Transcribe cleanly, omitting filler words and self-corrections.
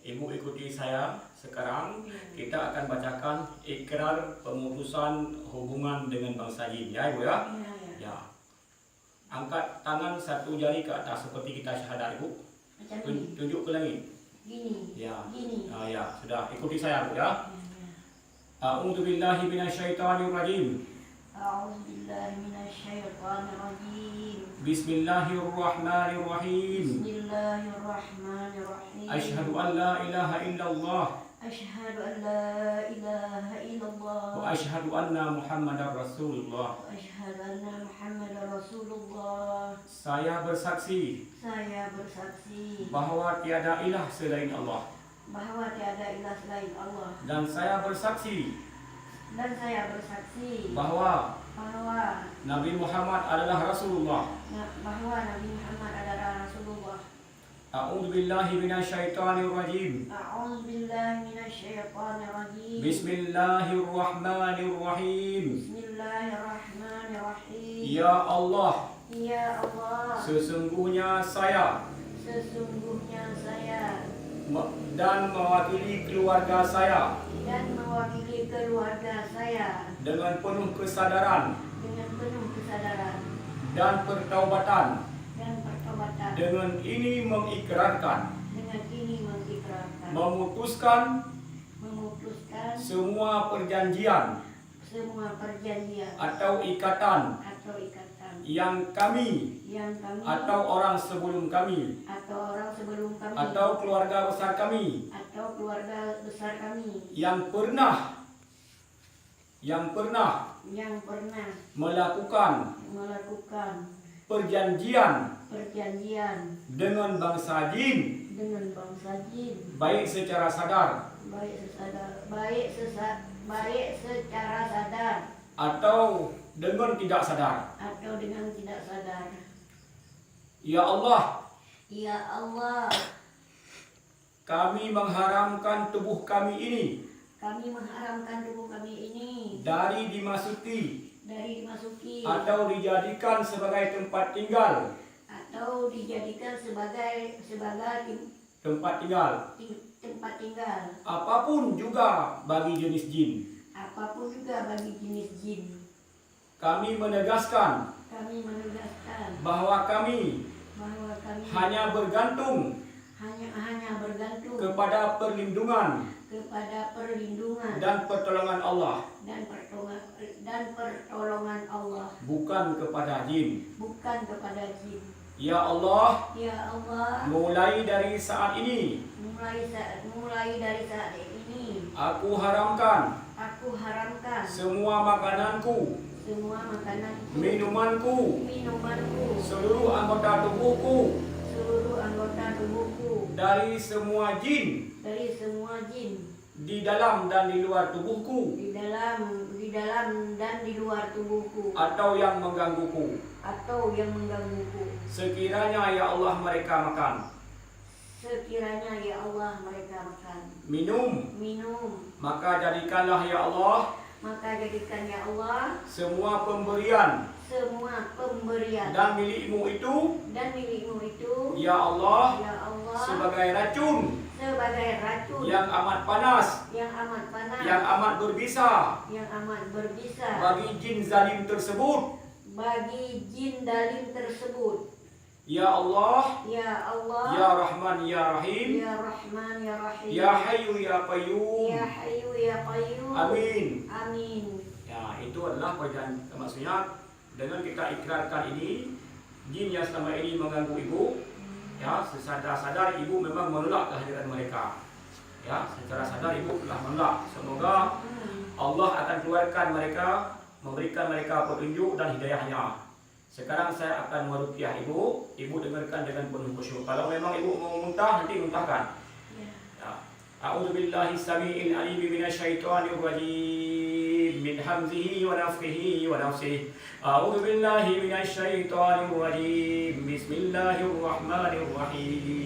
Ibu ikuti saya sekarang. Kita akan bacakan ikrar pemutusan hubungan dengan bangsa jin. Ya Ibu ya? Ya. Angkat tangan satu jari ke atas seperti kita syahadat Ibu. Tunjuk ke langit. Gini. Ya. Gini. Ya, sudah. Ikuti saya Bu ya. A'udzu billahi minasyaitonir rajim. A'udzu billahi minasyaitonir rajim. Bismillahirrahmanirrahim. Bismillahirrahmanirrahim. Asyhadu an la ilaha illallah Asyhadu an la ilaha illallah wa asyhadu anna Muhammadar Rasulullah. wa asyhadu anna Muhammadar Rasulullah. Saya bersaksi Saya bersaksi bahwa tiada ilah selain Allah, bahwa tiada ilah selain Allah, dan saya bersaksi bahwa Nabi Muhammad adalah Rasulullah. bahwa Nabi Muhammad adalah Rasulullah. A'udzu billahi minasyaitonir rajim. A'udzu billahi minasyaitonir rajim. Bismillahirrahmanirrahim. Bismillahirrahmanirrahim. Ya Allah, Ya Allah, sesungguhnya saya dan mewakili keluarga saya dengan penuh kesadaran dan pertaubatan dengan ini mengikrarkan memutuskan semua perjanjian atau ikatan yang kami atau orang sebelum kami atau keluarga besar kami yang pernah melakukan perjanjian dengan bangsa jin, baik secara sadar atau dengan tidak sadar. Ya Allah, kami mengharamkan tubuh kami ini dari dimasuki atau dijadikan sebagai tempat tinggal apapun juga bagi jenis jin. Kami menegaskan bahwa kami hanya bergantung kepada perlindungan dan pertolongan Allah, bukan kepada jin. Ya Allah, mulai dari saat ini aku haramkan semua makananku, minumanku, seluruh anggota tubuhku dari semua jin di dalam dan di luar tubuhku atau yang menggangguku. Sekiranya ya Allah mereka makan, minum, maka jadikanlah ya Allah semua pemberian dan milikmu itu ya Allah sebagai racun yang amat panas, yang amat berbisa bagi jin zalim tersebut. Ya Allah, Ya Rahman Ya Rahim, Ya Hayyu Ya Qayyum. Amin. Ya, itu adalah perjanjian. Maksudnya dengan kita ikrarkan ini, jin yang selama ini mengganggu ibu, ya sesadar-sadar ibu memang menolak kehadiran mereka. Ya, secara sadar ibu telah menolak. Semoga Allah akan keluarkan mereka, memberikan mereka petunjuk dan hidayahnya. Sekarang saya akan meruqyah ibu. Ibu dengarkan dengan penuh khusyuk. Kalau memang ibu mau muntah, nanti muntahkan. Ya. A'udzu billahi samii'il 'aliim minasyaitonir rajiim. Min hamzihi wa nafthihi wa nafsihi. A'udzu billahi minasyaitonir rajiim. Bismillahirrahmanirrahim.